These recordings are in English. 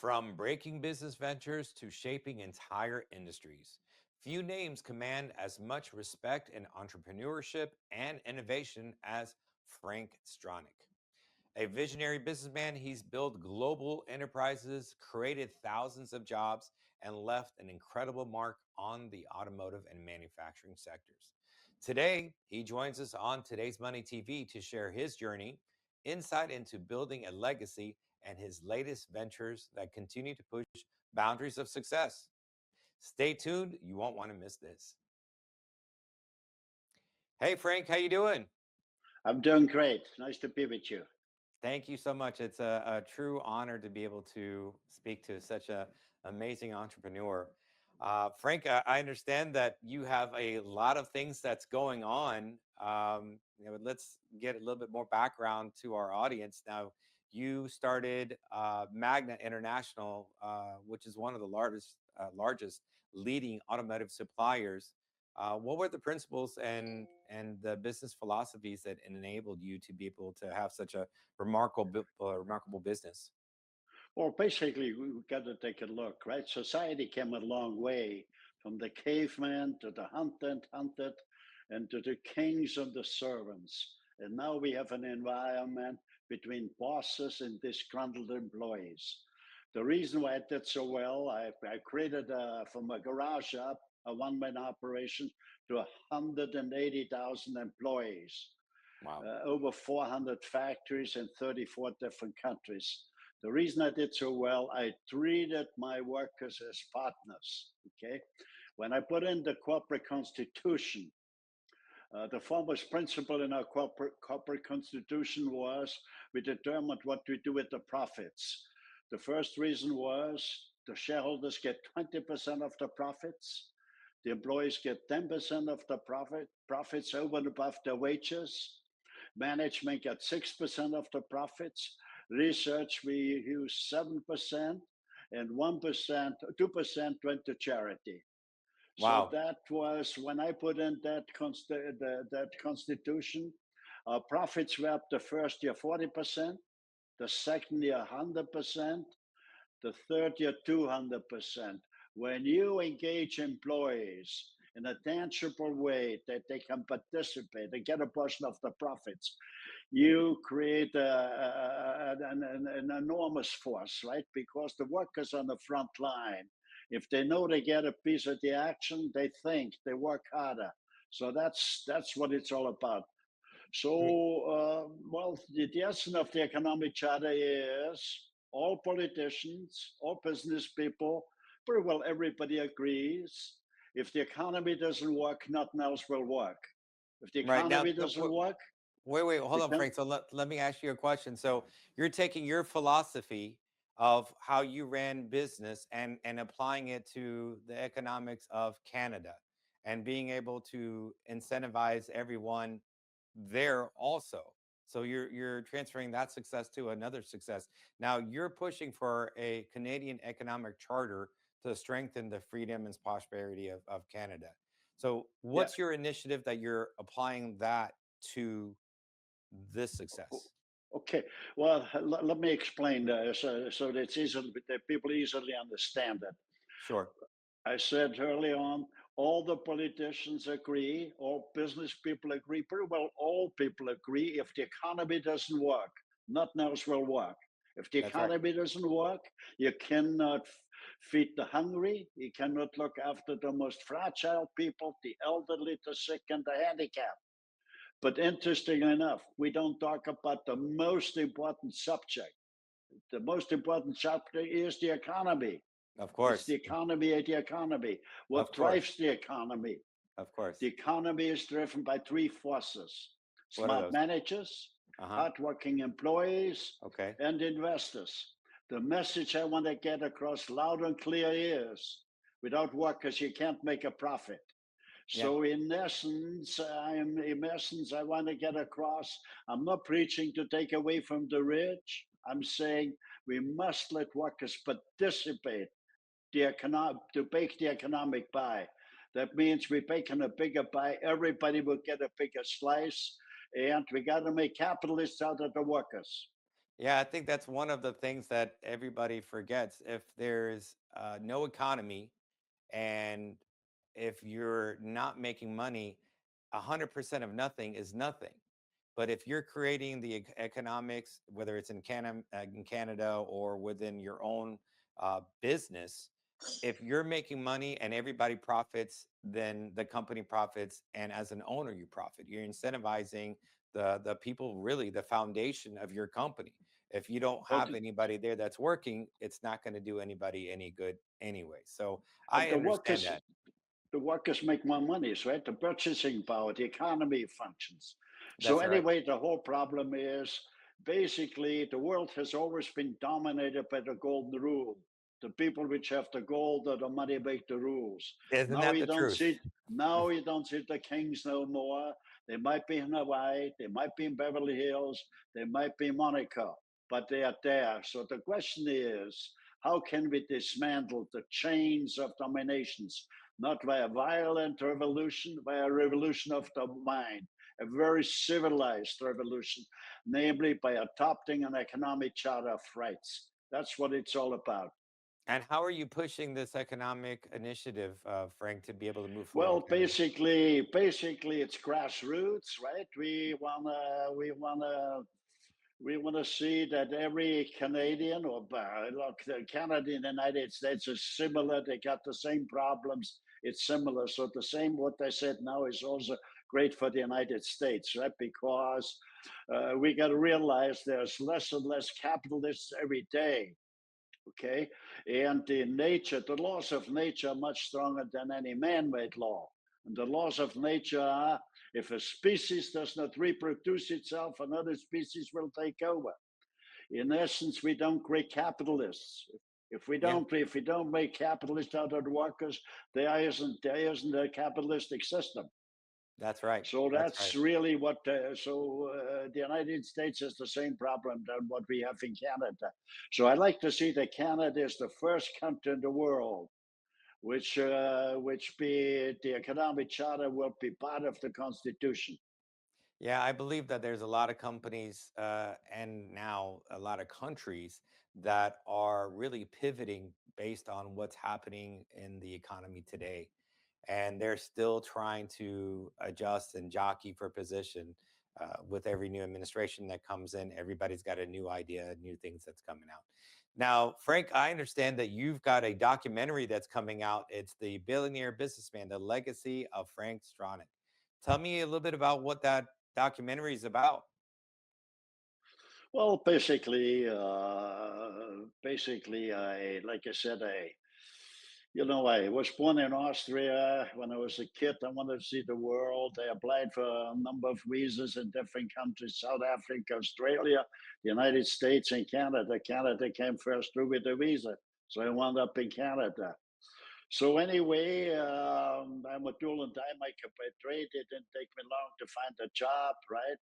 From breaking business ventures to shaping entire industries, few names command as much respect in entrepreneurship and innovation as Frank Stronach. A visionary businessman, he's built global enterprises, created thousands of jobs, and left an incredible mark on the automotive and manufacturing sectors. Today, he joins us on Today's Money TV to share his journey, insight into building a legacy, and his latest ventures that continue to push boundaries of success. Stay tuned, you won't want to miss this. Hey Frank, how you doing? I'm doing great. Nice to be with you. Thank you so much. It's a true honor to be able to speak to such a amazing entrepreneur. Frank, I understand that you have a lot of things that's going on. Let's get a little bit more background to our audience. Now, you started Magna International, which is one of the largest leading automotive suppliers. What were the principles and the business philosophies that enabled you to be able to have such a remarkable business? Well, basically, we got to take a look, right? Society came a long way from the caveman to the hunted, and to the kings and the servants. And now we have an environment between bosses and disgruntled employees. The reason why I did so well, I created from a garage up a one-man operation to 180,000 employees, Wow. over 400 factories in 34 different countries. The reason I did so well, I treated my workers as partners. Okay. When I put in the corporate constitution, the foremost principle in our corporate constitution was we determined what we do with the profits. The first reason was the shareholders get 20% of the profits, the employees get 10% of the profits over and above their wages. Management got 6% of the profits. Research, we use 7%, and 1%, 2% went to charity. So Wow. that was when I put in that constitution. Profits were up the first year 40%, the second year 100%, the third year 200%. When you engage employees in a tangible way that they can participate and get a portion of the profits, you create an enormous force, right? Because the workers on the front line, if they know they get a piece of the action, they think, they work harder. So that's what it's all about. So, Mm. well, the essence of the economic charter is all politicians, all business people, pretty well everybody agrees. If the economy doesn't work, nothing else will work. If the Right now, economy doesn't work, wait, hold the on, Frank. So let me ask you a question. So you're taking your philosophy of how you ran business and applying it to the economics of Canada and being able to incentivize everyone there also. So you're transferring that success to another success. Now you're pushing for a Canadian economic charter to strengthen the freedom and prosperity of Canada. So yeah. what's your initiative that you're applying that to this success? Okay, well, let me explain so that it's easily that people easily understand it. Sure. I said early on, all the politicians agree, all business people agree, pretty well all people agree. If the economy doesn't work, nothing else will work. If the That's right. economy doesn't work, you cannot feed the hungry, you cannot look after the most fragile people, the elderly, the sick, and the handicapped. But interestingly enough, we don't talk about the most important subject. The most important subject is the economy. Of It's the course. economy and the economy. Of What course. drives the economy? Of course. The economy is driven by three forces: What are smart those? managers, Uh-huh. hardworking employees, Okay. and investors. The message I want to get across loud and clear is without workers, you can't make a profit. Yeah. So in essence, I want to get across. I'm not preaching to take away from the rich. I'm saying we must let workers participate to bake the economic pie. That means we're baking a bigger pie. Everybody will get a bigger slice, and we got to make capitalists out of the workers. Yeah, I think that's one of the things that everybody forgets. If there's no economy, and if you're not making money, 100% of nothing is nothing. But if you're creating the economics, whether it's in Canada or within your own business, if you're making money and everybody profits, then the company profits, and as an owner, you profit. You're incentivizing the people, really the foundation of your company. If you don't Well, have anybody there that's working, it's not going to do anybody any good anyway. So but I understand that. the workers make more money, right? The purchasing power, the economy functions. So That's right. anyway, the whole problem is basically the world has always been dominated by the golden rule. The people which have the gold or the money make the rules. Isn't Now that you the don't truth? see the kings no more. They might be in Hawaii, they might be in Beverly Hills, they might be in Monaco, but they are there. So the question is, how can we dismantle the chains of dominations, not by a violent revolution, by a revolution of the mind, a very civilized revolution, namely by adopting an economic charter of rights. That's what it's all about. And how are you pushing this economic initiative, Frank, to be able to move forward in Well, Canada? basically, it's grassroots, right? We want to see that every Canadian or look, Canada and the United States is similar. They got the same problems. It's similar. So the same what I said now is also great for the United States, right? Because we got to realize there's less and less capitalists every day. Okay, and the nature, the laws of nature are much stronger than any man-made law. And the laws of nature are: if a species does not reproduce itself, another species will take over. In essence, we don't create capitalists. If we Yeah, don't, if we don't make capitalists out of the workers, there isn't a capitalistic system. that's right. So That's that's right. really what. The United States has the same problem than what we have in Canada. So I like to see that Canada is the first country in the world which be the economic charter will be part of the constitution. Yeah, I believe that there's a lot of companies and now a lot of countries that are really pivoting based on what's happening in the economy today. And they're still trying to adjust and jockey for position with every new administration that comes in. Everybody's got a new idea, new things that's coming out. Now, Frank, I understand that you've got a documentary that's coming out. It's The Billionaire Businessman, The Legacy of Frank Stronach. Tell me a little bit about what that documentary is about. Well, basically, I like I said, I was born in Austria. When I was a kid, I wanted to see the world. I applied for a number of visas in different countries: South Africa, Australia, the United States, and Canada. Canada came first through with the visa, so I wound up in Canada. So anyway, I'm a dual and die maker by trade. It didn't take me long to find a job, right?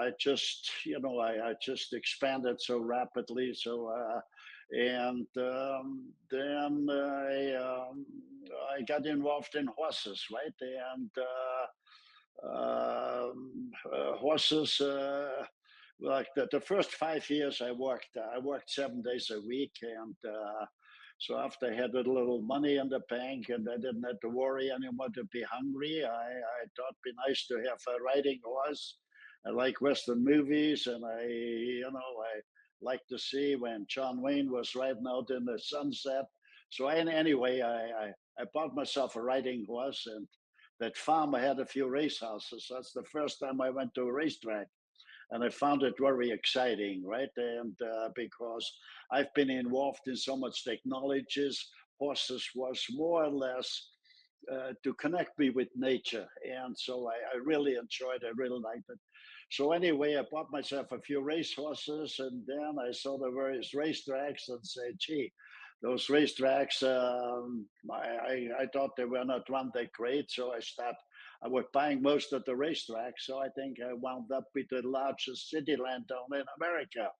I just, I just expanded so rapidly. And then I got involved in horses, right? Horses. Like the first 5 years, I worked 7 days a week, and so after I had a little money in the bank and I didn't have to worry anymore to be hungry, I thought it'd be nice to have a riding horse. I like Western movies, and I like to see when John Wayne was riding out in the sunset. So anyway, I bought myself a riding horse, and that farm I had a few racehorses. That's the first time I went to a racetrack, and I found it very exciting, right? And because I've been involved in so much technologies, horses was more or less to connect me with nature, and so I really enjoyed. I really liked it. So anyway, I bought myself a few race horses, and then I saw the various racetracks and said, "Gee, those racetracks, I thought they were not run that great." So I was buying most of the racetracks. So I think I wound up with the largest city landowner in America.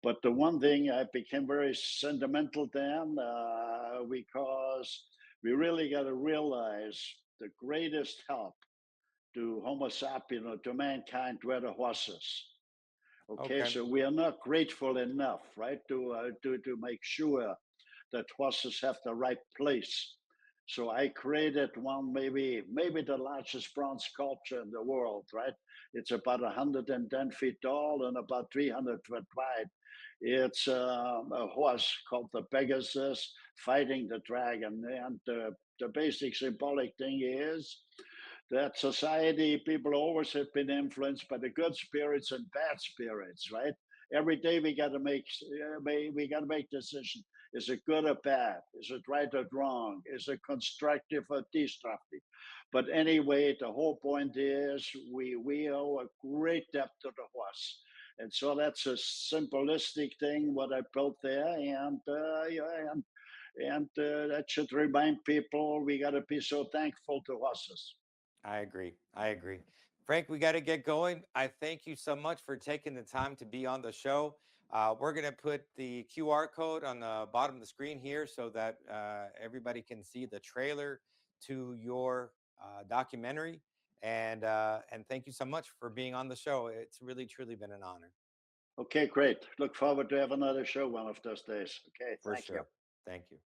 But the one thing, I became very sentimental then, because we really got to realize the greatest help to Homo sapien or to mankind were the horses. Okay, Okay. so we are not grateful enough, right, to make sure that horses have the right place. So I created one, maybe the largest bronze sculpture in the world, right? It's about 110 feet tall and about 300 feet wide. It's a horse called the Pegasus fighting the dragon, and the basic symbolic thing is that society people always have been influenced by the good spirits and bad spirits, right? Every day we got to make decision. Is it good or bad? Is it right or wrong? Is it constructive or destructive? But anyway, the whole point is we owe a great debt to the horse, and so that's a symbolistic thing what I built there, yeah, and that should remind people we got to be so thankful to horses. I agree. I agree. Frank, we got to get going. I thank you so much for taking the time to be on the show. We're going to put the QR code on the bottom of the screen here so that everybody can see the trailer to your documentary. And thank you so much for being on the show. It's really truly been an honor. Okay, great. Look forward to have another show one of those days. Okay, For thank you. sure. Thank you.